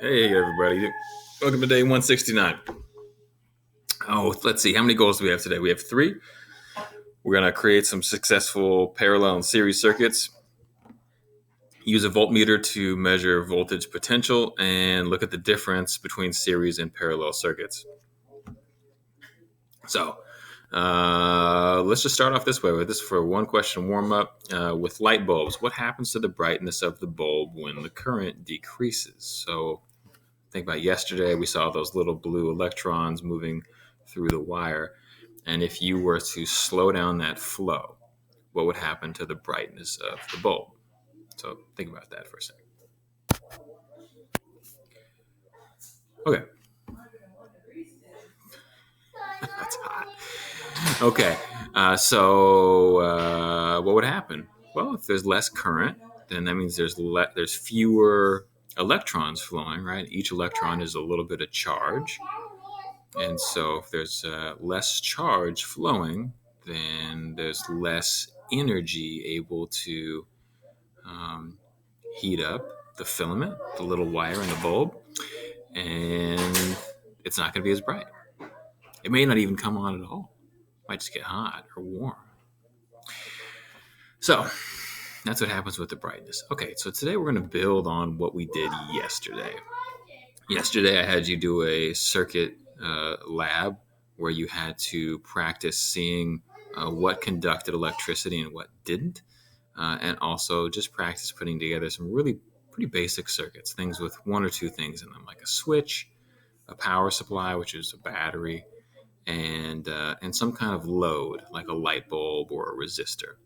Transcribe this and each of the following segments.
Hey, everybody. Welcome to day 169. Oh, let's see. How many goals do we have today? We have 3. We're going to create some successful parallel and series circuits, use a voltmeter to measure voltage potential, and look at the difference between series and parallel circuits. So, let's just start off this way with this for one question warm up. With light bulbs, what happens to the brightness of the bulb when the current decreases? So, think about yesterday, we saw those little blue electrons moving through the wire. And if you were to slow down that flow, what would happen to the brightness of the bulb? So think about that for a second. Okay. That's hot. Okay. So what would happen? Well, if there's less current, then that means there's fewer electrons flowing, right? Each electron is a little bit of charge. And so if there's less charge flowing, then there's less energy able to heat up the filament, the little wire in the bulb, and it's not going to be as bright. It may not even come on at all. It might just get hot or warm. So that's what happens with the brightness. Okay, so today we're going to build on what we did yesterday. Yesterday I had you do a circuit lab where you had to practice seeing what conducted electricity and what didn't, and also just practice putting together some really pretty basic circuits, things with 1 or 2 things in them, like a switch, a power supply, which is a battery, and some kind of load, like a light bulb or a resistor.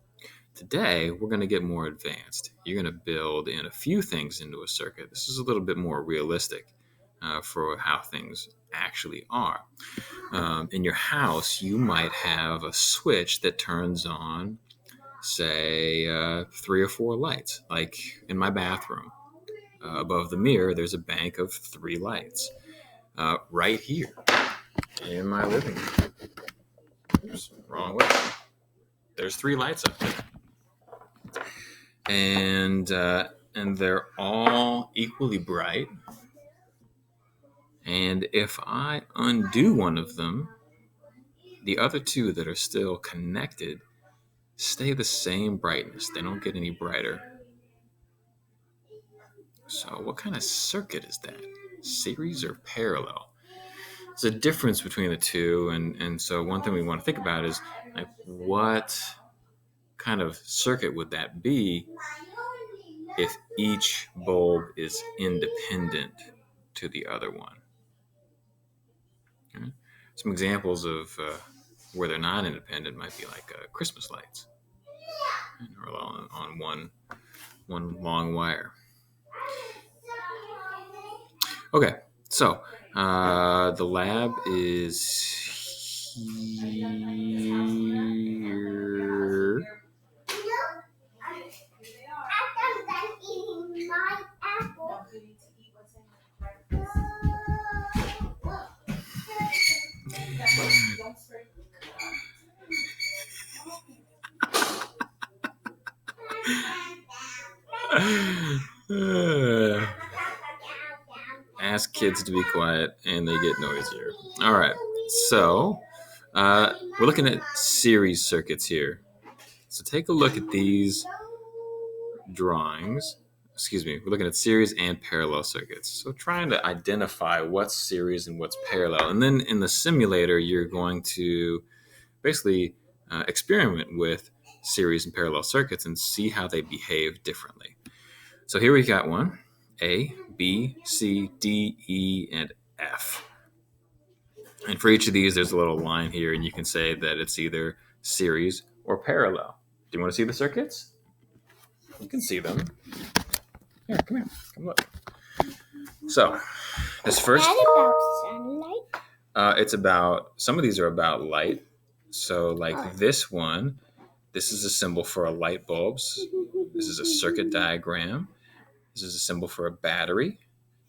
Today, we're going to get more advanced. You're going to build in a few things into a circuit. This is a little bit more realistic for how things actually are. In your house, you might have a switch that turns on, say, 3 or 4 lights. Like in my bathroom, above the mirror, there's a bank of 3 lights. Right here in my living room, oops, wrong way, there's 3 lights up there. And they're all equally bright. And if I undo one of them, the other 2 that are still connected stay the same brightness. They don't get any brighter. So what kind of circuit is that? Series or parallel? There's a difference between the 2. And so one thing we want to think about is, like, what kind of circuit would that be if each bulb is independent to the other one? Okay. Some examples of where they're not independent might be like Christmas lights, or on one long wire. Okay, so the lab is here. Ask kids to be quiet and they get noisier. All right, so we're looking at series circuits here. So take a look at these drawings. We're looking at series and parallel circuits. So trying to identify what's series and what's parallel. And then in the simulator, you're going to basically experiment with series and parallel circuits and see how they behave differently. So here we got one: A, B, C, D, E, and F. And for each of these, there's a little line here, and you can say that it's either series or parallel. Do you want to see the circuits? You can see them. Here, come here. Come look. So, this first... Is that about sunlight? It's about... Some of these are about light. So, like this one, this is a symbol for a light bulb. This is a circuit diagram. This is a symbol for a battery.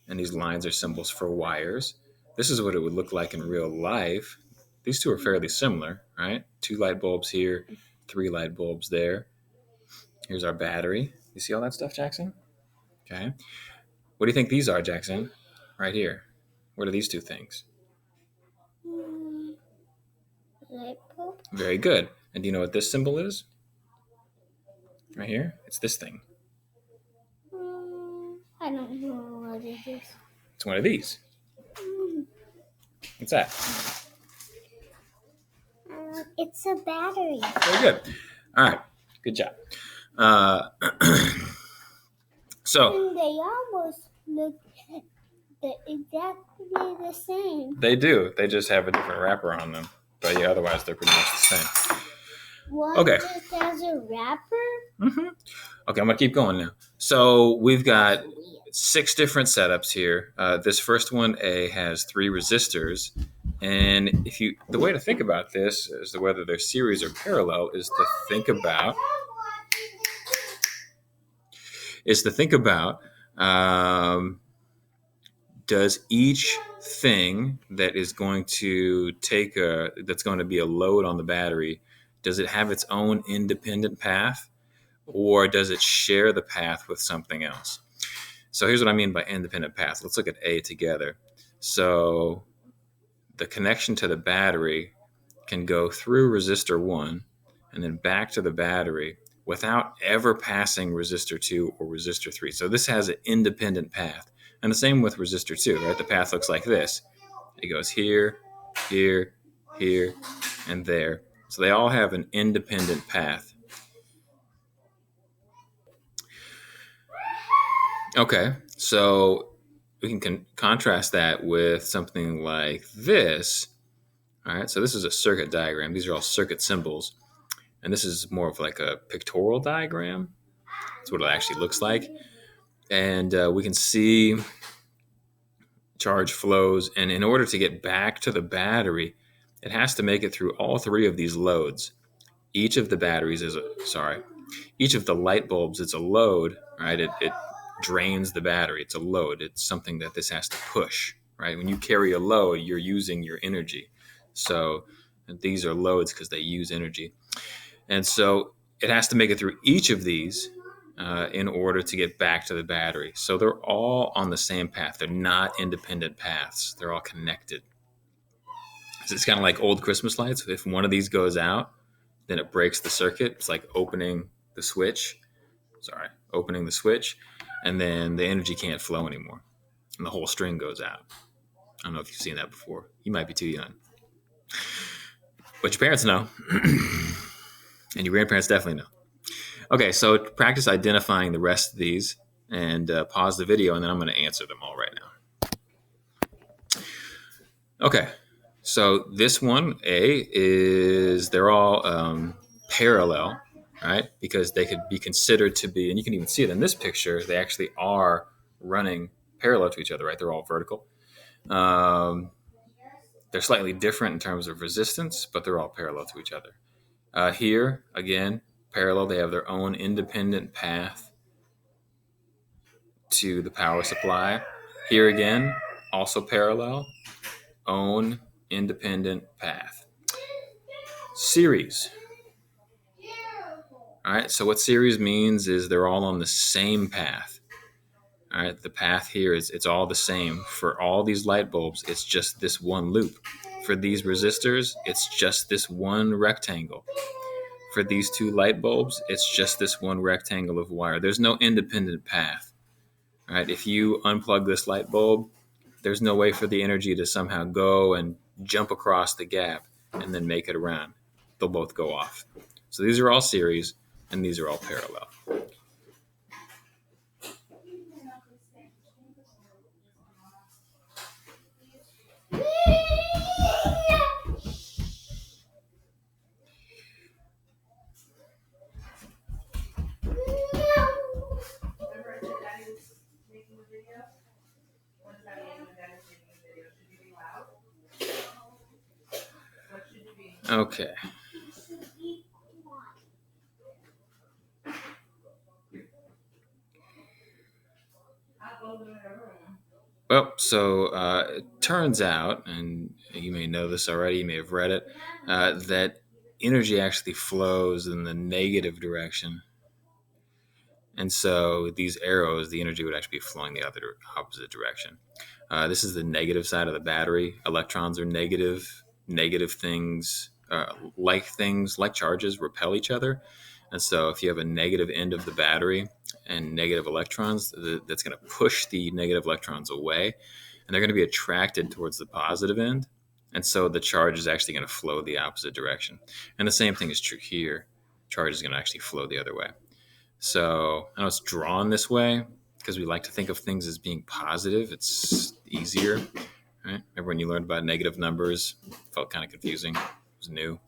And these lines are symbols for wires. This is what it would look like in real life. These 2 are fairly similar, right? 2 light bulbs here, 3 light bulbs there. Here's our battery. You see all that stuff, Jackson? Okay. What do you think these are, Jackson? right here. What are these two things? Light bulb. Very good. And do you know what this symbol is? Right here? It's this thing. I don't know what it is. It's one of these. What's that? It's a battery. Very good. All right. Good job. So And they almost look exactly the same. They do. They just have a different wrapper on them. But yeah, otherwise they're pretty much the same. One Okay. just has a wrapper? Mm-hmm. Okay, I'm going to keep going now. So we've got 6 different setups here. This first one, A, has 3 resistors. And the way to think about this as to whether they're series or parallel is to think about does each thing that is going to that's going to be a load on the battery, does it have its own independent path, or does it share the path with something else? So here's what I mean by independent path. Let's look at A together. So the connection to the battery can go through resistor 1 and then back to the battery without ever passing resistor 2 or resistor 3. So this has an independent path. And the same with resistor 2, right? The path looks like this. It goes here, here, here, and there. So they all have an independent path. Okay, so we can contrast that with something like this. All right, so this is a circuit diagram. These are all circuit symbols. And this is more of like a pictorial diagram. That's what it actually looks like. And we can see charge flows. And in order to get back to the battery, it has to make it through all 3 of these loads. Each of the light bulbs is a load, right? It drains the battery. It's a load. It's something that this has to push, right? When you carry a load, you're using your energy. So these are loads because they use energy. And so it has to make it through each of these in order to get back to the battery. So they're all on the same path. They're not independent paths. They're all connected. So it's kind of like old Christmas lights. If one of these goes out, then it breaks the circuit. It's like opening the switch, and then the energy can't flow anymore. And the whole string goes out. I don't know if you've seen that before. You might be too young. But your parents know. And your grandparents definitely know. Okay, so practice identifying the rest of these and pause the video, and then I'm going to answer them all right now. Okay, so this one, A, they're all parallel, right? Because they could be considered to be, and you can even see it in this picture, they actually are running parallel to each other, right? They're all vertical. They're slightly different in terms of resistance, but they're all parallel to each other. Here, again, parallel, they have their own independent path to the power supply. Here again, also parallel, own independent path. Series. All right, so what series means is they're all on the same path. All right, the path here it's all the same. For all these light bulbs, it's just this one loop. For these resistors, it's just this one rectangle. For these 2 light bulbs, it's just this one rectangle of wire. There's no independent path. All right, if you unplug this light bulb, there's no way for the energy to somehow go and jump across the gap and then make it around. They'll both go off. So these are all series, and these are all parallel. Okay. Well, so it turns out, and you may know this already, you may have read it, that energy actually flows in the negative direction. And so these arrows, the energy would actually be flowing the opposite direction. This is the negative side of the battery. Electrons are negative. Negative things, like charges, repel each other. And so if you have a negative end of the battery and negative electrons, that's going to push the negative electrons away, and they're going to be attracted towards the positive end. And so the charge is actually going to flow the opposite direction. And the same thing is true here. Charge is going to actually flow the other way. So I know it's drawn this way because we like to think of things as being positive. It's easier. Right? Remember when you learned about negative numbers? It felt kind of confusing. It was new.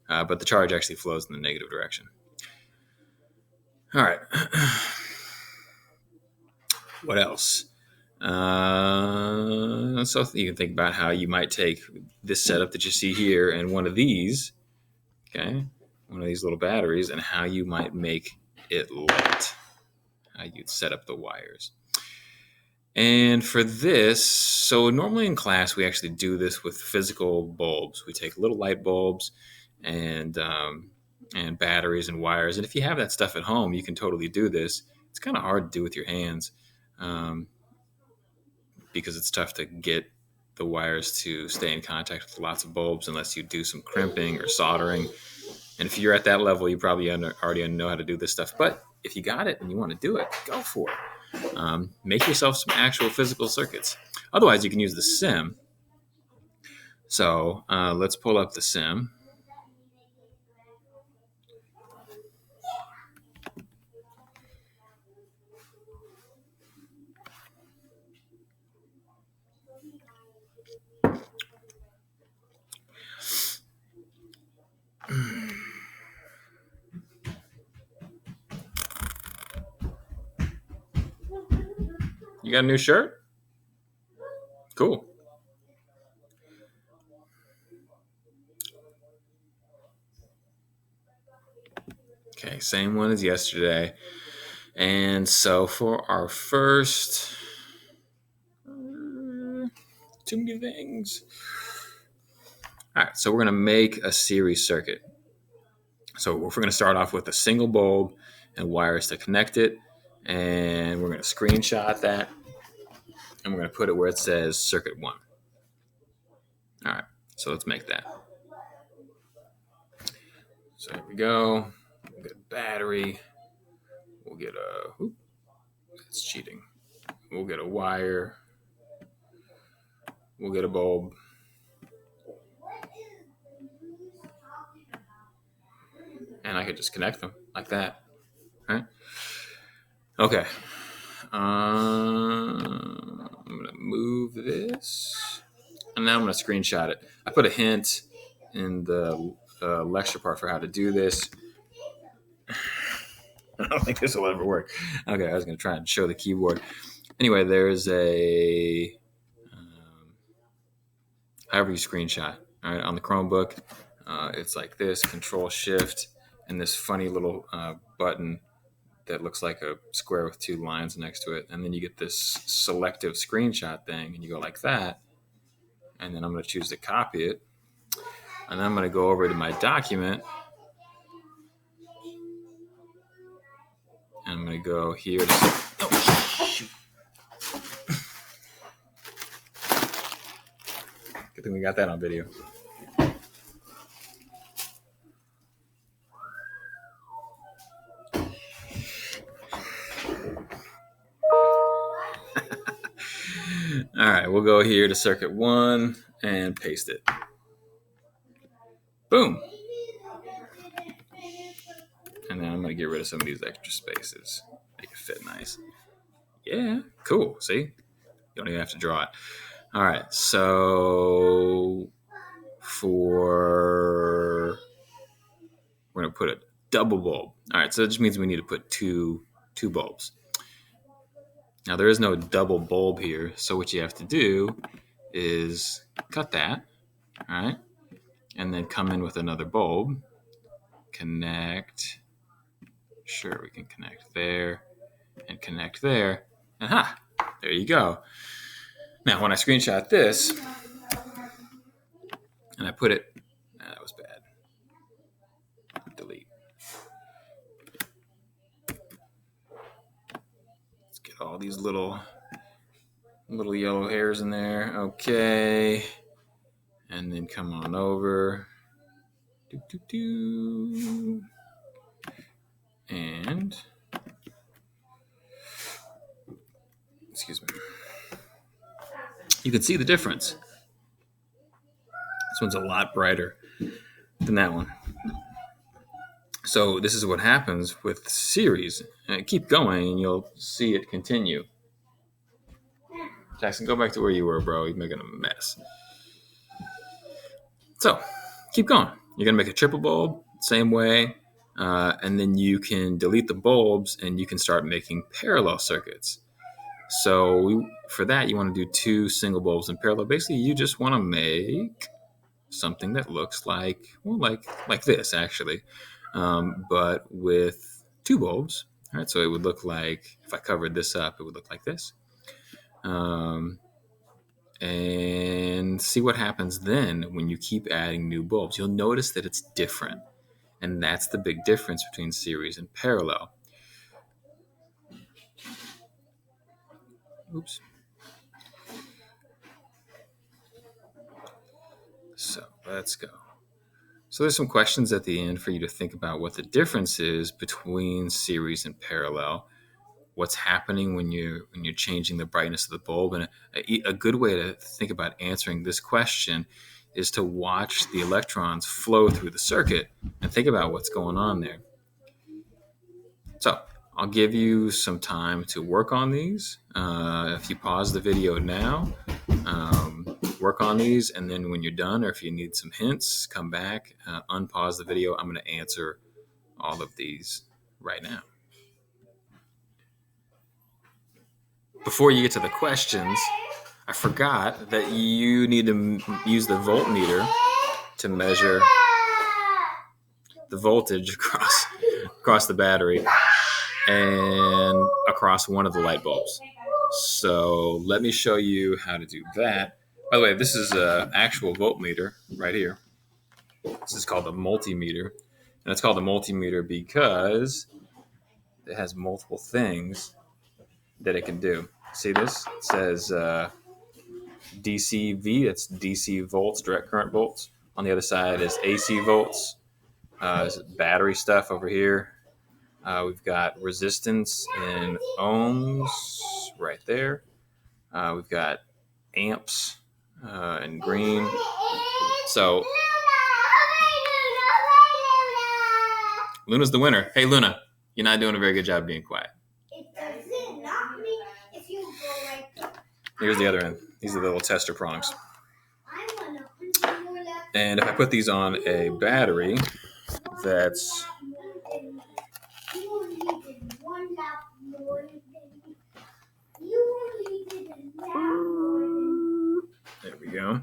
But the charge actually flows in the negative direction. All right. What else? So you can think about how you might take this setup that you see here and one of these, okay, one of these little batteries, and how you might make it lit. How you'd set up the wires. And for this, so normally in class we actually do this with physical bulbs. We take little light bulbs and batteries and wires. And if you have that stuff at home, you can totally do this. It's kind of hard to do with your hands because it's tough to get the wires to stay in contact with lots of bulbs unless you do some crimping or soldering. And if you're at that level, you probably already know how to do this stuff. But if you got it and you want to do it, go for it. Make yourself some actual physical circuits. Otherwise, you can use the sim. So let's pull up the sim. You got a new shirt? Cool. Okay, same one as yesterday. And so for our first, too many things. All right, so we're going to make a series circuit. So we're going to start off with a single bulb and wires to connect it. And we're going to screenshot that. And we're going to put it where it says circuit 1. All right, so let's make that. So here we go. We'll get a battery. We'll get that's cheating. We'll get a wire. We'll get a bulb. And I could just connect them like that. Right? Okay. I'm going to move this. And now I'm going to screenshot it. I put a hint in the lecture part for how to do this. I don't think this will ever work. Okay, I was going to try and show the keyboard. Anyway, there's a however you screenshot. All right, on the Chromebook, it's like this: Control Shift, and this funny little button that looks like a square with 2 lines next to it, and then you get this selective screenshot thing, and you go like that, and then I'm going to choose to copy it, and then I'm going to go over to my document. And I'm going to go here to shoot. Good thing we got that on video. All right, we'll go here to circuit 1 and paste it. Boom. And then I'm going to get rid of some of these extra spaces. Make it fit nice. Yeah, cool. See? You don't even have to draw it. All right, so we're going to put a double bulb. All right, so that just means we need to put two bulbs. Now, there is no double bulb here, so what you have to do is cut that, all right, and then come in with another bulb, connect. Sure, we can connect there and connect there. Aha, there you go. Now, when I screenshot this and I put it, that was bad. Delete. Get all these little yellow hairs in there. Okay. And then come on over. And excuse me. You can see the difference. This one's a lot brighter than that one. So this is what happens with series. Keep going and you'll see it continue. Jackson, go back to where you were, bro. You're making a mess. So keep going. You're going to make a triple bulb, same way. And then you can delete the bulbs and you can start making parallel circuits. So for that, you want to do 2 single bulbs in parallel. Basically, you just want to make something that looks like this, actually. But with 2 bulbs. All right, so it would look like, if I covered this up, it would look like this. And see what happens then when you keep adding new bulbs. You'll notice that it's different. And that's the big difference between series and parallel. Oops. So let's go. So there's some questions at the end for you to think about what the difference is between series and parallel. What's happening when you're changing the brightness of the bulb. And a good way to think about answering this question is to watch the electrons flow through the circuit and think about what's going on there. So I'll give you some time to work on these. If you pause the video now, work on these, and then when you're done, or if you need some hints, come back, unpause the video. I'm going to answer all of these right now. Before you get to the questions, I forgot that you need to use the voltmeter to measure the voltage across the battery and across one of the light bulbs. So let me show you how to do that. By the way, this is an actual voltmeter right here. This is called a multimeter. And it's called a multimeter because it has multiple things that it can do. See this? It says DCV, that's DC volts, direct current volts. On the other side is AC volts. There's battery stuff over here. We've got resistance in ohms right there. We've got amps in green. So Luna's the winner. Hey, Luna, you're not doing a very good job being quiet. Here's the other end. These are the little tester prongs. And if I put these on a battery that's there we go.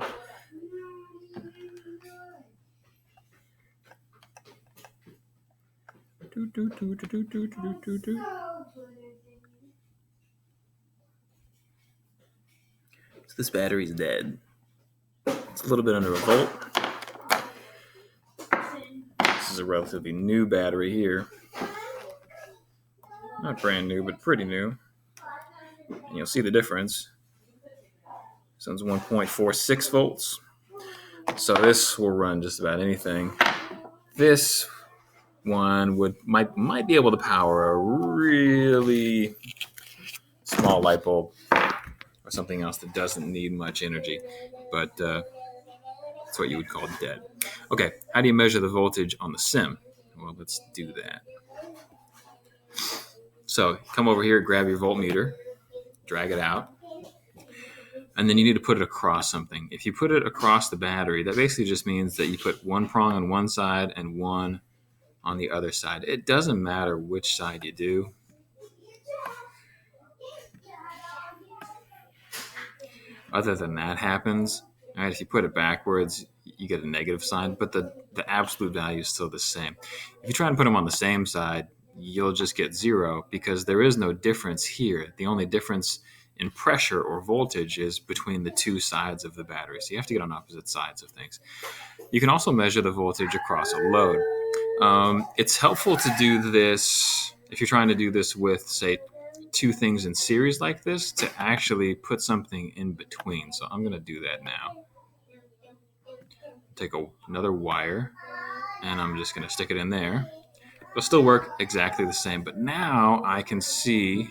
So this battery's dead. It's a little bit under a volt. This is a relatively new battery here. Not brand new, but pretty new. And you'll see the difference. This one's 1.46 volts. So this will run just about anything. This one might be able to power a really small light bulb or something else that doesn't need much energy, but that's what you would call dead. Okay, how do you measure the voltage on the sim? Well, let's do that. So come over here, grab your voltmeter, drag it out, and then you need to put it across something. If you put it across the battery, that basically just means that you put one prong on one side and one on the other side. It doesn't matter which side you do. Other than that happens, right? If you put it backwards, you get a negative sign, but the absolute value is still the same. If you try and put them on the same side, you'll just get 0 because there is no difference here. The only difference in pressure or voltage is between the two sides of the battery. So you have to get on opposite sides of things. You can also measure the voltage across a load. It's helpful to do this if you're trying to do this with, say, two things in series like this to actually put something in between. So I'm going to do that now. Take another wire, and I'm just going to stick it in there. It'll still work exactly the same, but now I can see,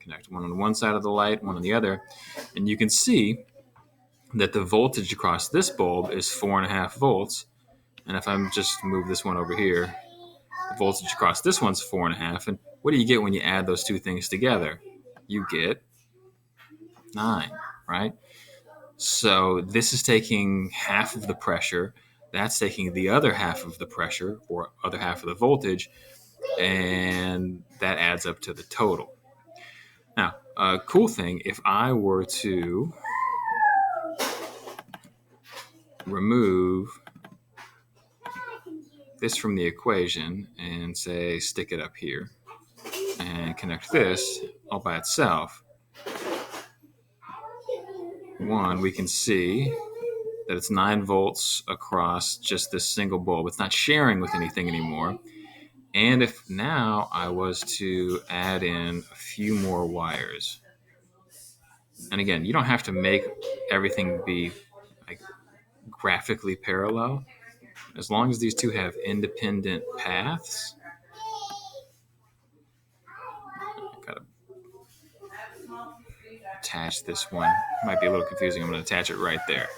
connect one on one side of the light, one on the other, and you can see that the voltage across this bulb is 4.5 volts. And if I'm just move this one over here, the voltage across this one's 4.5. And what do you get when you add those two things together? You get 9, right? So this is taking half of the pressure. That's taking the other half of the pressure or other half of the voltage, and that adds up to the total. Now, a cool thing, if I were to remove this from the equation and say stick it up here and connect this all by itself, we can see that it's 9 volts across just this single bulb. It's not sharing with anything anymore. And if now I was to add in a few more wires, and again, you don't have to make everything be like graphically parallel. As long as these two have independent paths, gotta attach this one. Might be a little confusing. I'm going to attach it right there.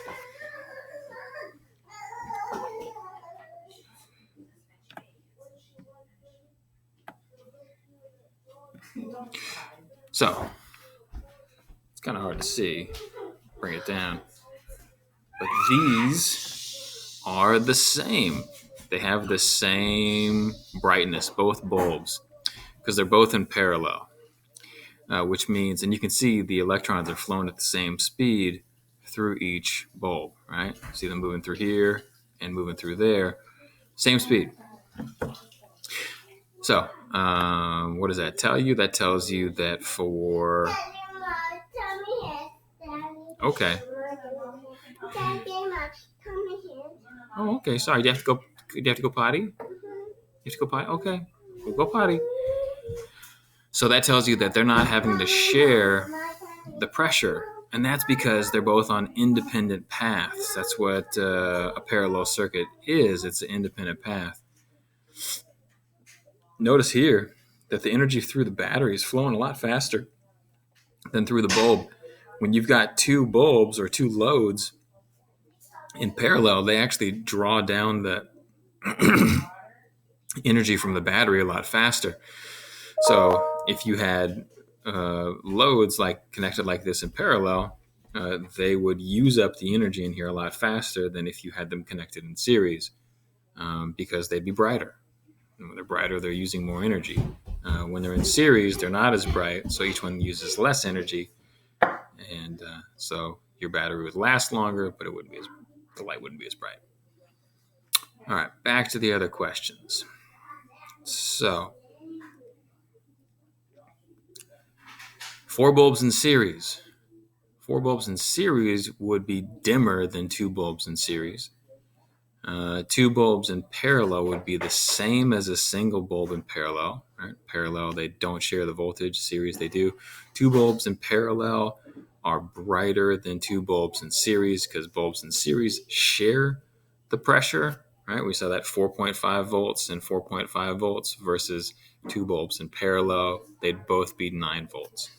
So it's kind of hard to see. Bring it down. But these are the same. They have the same brightness, both bulbs, because they're both in parallel, which means, and you can see the electrons are flowing at the same speed through each bulb, right? See them moving through here and moving through there. Same speed. So what does that tell you? That tells you that for... Okay. Oh, okay. Sorry. Do you have to go? Do you have to go potty? You have to go potty. Okay. We'll go potty. So that tells you that they're not having to share the pressure, and that's because they're both on independent paths. That's what a parallel circuit is. It's an independent path. Notice here that the energy through the battery is flowing a lot faster than through the bulb. When you've got two bulbs or two loads in parallel, they actually draw down the energy from the battery a lot faster. So if you had loads like connected like this in parallel, they would use up the energy in here a lot faster than if you had them connected in series, because they'd be brighter. And when they're brighter, they're using more energy. When they're in series, they're not as bright, so each one uses less energy, and so your battery would last longer, but the light wouldn't be as bright. All right, back to the other questions. So, 4 bulbs in series. 4 bulbs in series would be dimmer than 2 bulbs in series. 2 bulbs in parallel would be the same as a single bulb in parallel. Right? Parallel, they don't share the voltage. Series, they do. 2 bulbs in parallel are brighter than 2 bulbs in series because bulbs in series share the pressure. Right? We saw that 4.5 volts and 4.5 volts versus 2 bulbs in parallel. They'd both be 9 volts.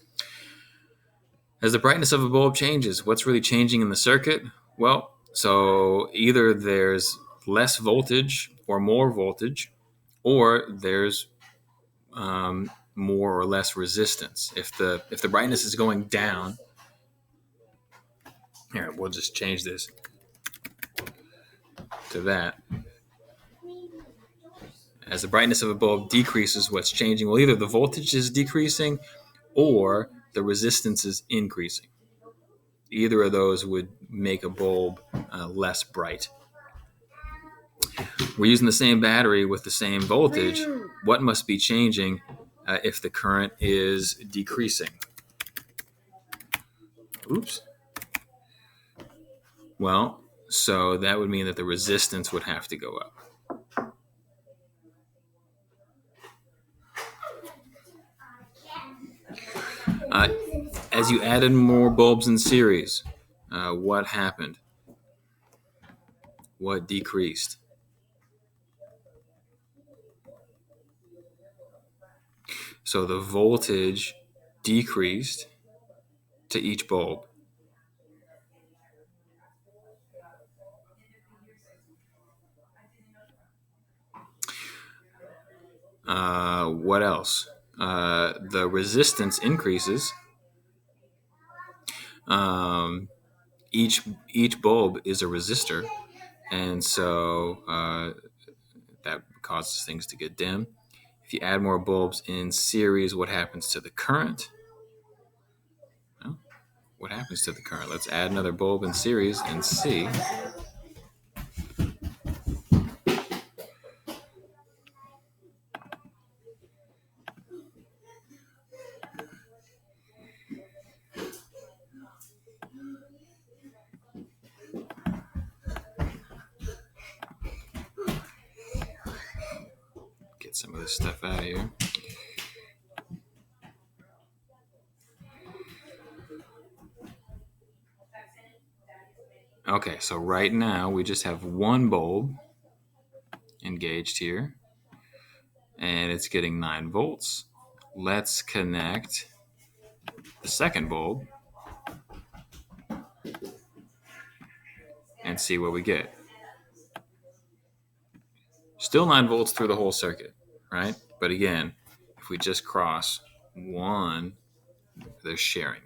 As the brightness of a bulb changes, what's really changing in the circuit? Well, so either there's less voltage or more voltage, or there's more or less resistance. If the brightness is going down, here, we'll just change this to that. As the brightness of a bulb decreases, what's changing? Well, either the voltage is decreasing or the resistance is increasing. Either of those would make a bulb less bright. We're using the same battery with the same voltage. What must be changing if the current is decreasing? Oops. Well, so that would mean that the resistance would have to go up. As you added more bulbs in series, what happened? What decreased? So the voltage decreased to each bulb. What else? The resistance increases. Each bulb is a resistor, and so that causes things to get dim. If you add more bulbs in series, what happens to the current? Well, what happens to the current? Let's add another bulb in series and see. Get some of this stuff out of here. Okay, so right now we just have one bulb engaged here, and it's getting 9 volts. Let's connect the second bulb and see what we get. Still 9 volts through the whole circuit, right? But again, if we just cross one, they're sharing it.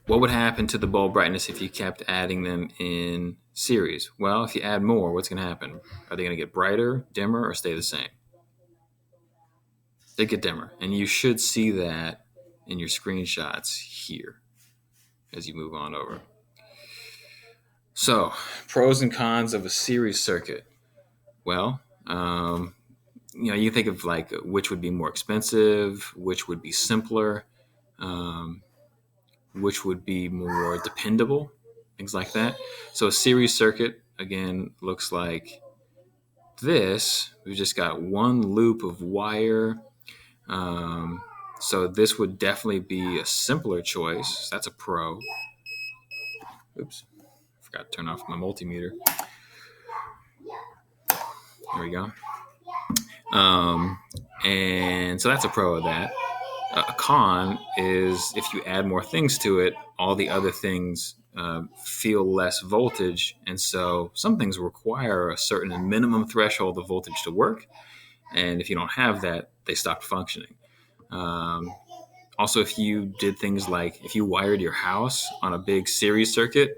What would happen to the bulb brightness if you kept adding them in series? Well, if you add more, what's going to happen? Are they going to get brighter, dimmer, or stay the same? They get dimmer, and you should see that in your screenshots here as you move on over. So, pros and cons of a series circuit. Well, you think of like which would be more expensive, which would be simpler, which would be more dependable, things like that. So a series circuit, again, looks like this. We've just got one loop of wire. So this would definitely be a simpler choice. That's a pro. Oops, forgot to turn off my multimeter. There we go. And so that's a pro of that. A con is if you add more things to it, all the other things feel less voltage. And so some things require a certain minimum threshold of voltage to work. And if you don't have that, they stop functioning. Also, if you did things like if you wired your house on a big series circuit,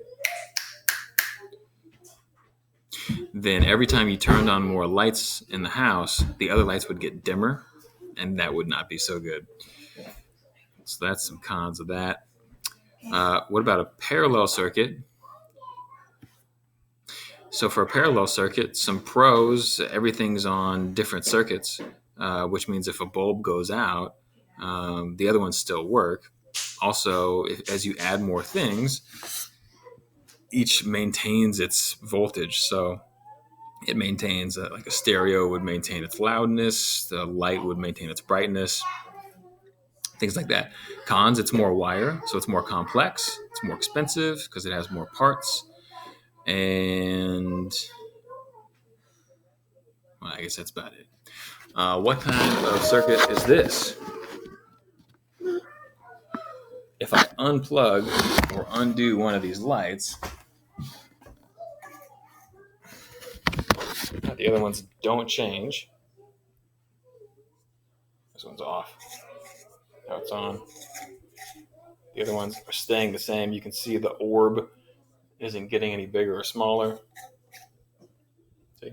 then every time you turned on more lights in the house, the other lights would get dimmer, and that would not be so good. So that's some cons of that. What about a parallel circuit? So for a parallel circuit, some pros, everything's on different circuits, which means if a bulb goes out, the other ones still work. Also, as you add more things, each maintains its voltage. So it maintains, like a stereo would maintain its loudness, the light would maintain its brightness, things like that. Cons, it's more wire, so it's more complex, it's more expensive because it has more parts. And well, I guess that's about it. What kind of circuit is this? If I unplug or undo one of these lights, the other ones don't change. This one's off. Now it's on. The other ones are staying the same. You can see the orb isn't getting any bigger or smaller. See?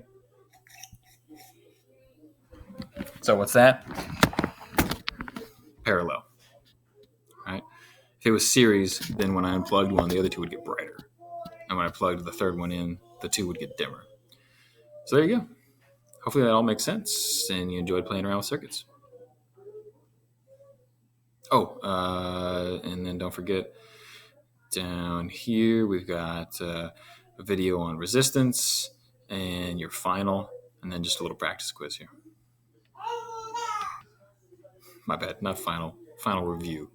So what's that? Parallel. Right? If it was series, then when I unplugged one, the other two would get brighter. And when I plugged the third one in, the two would get dimmer. So there you go. Hopefully that all makes sense and you enjoyed playing around with circuits. And then don't forget, down here we've got a video on resistance and your final, and then just a little practice quiz here. My bad, not final. Final review.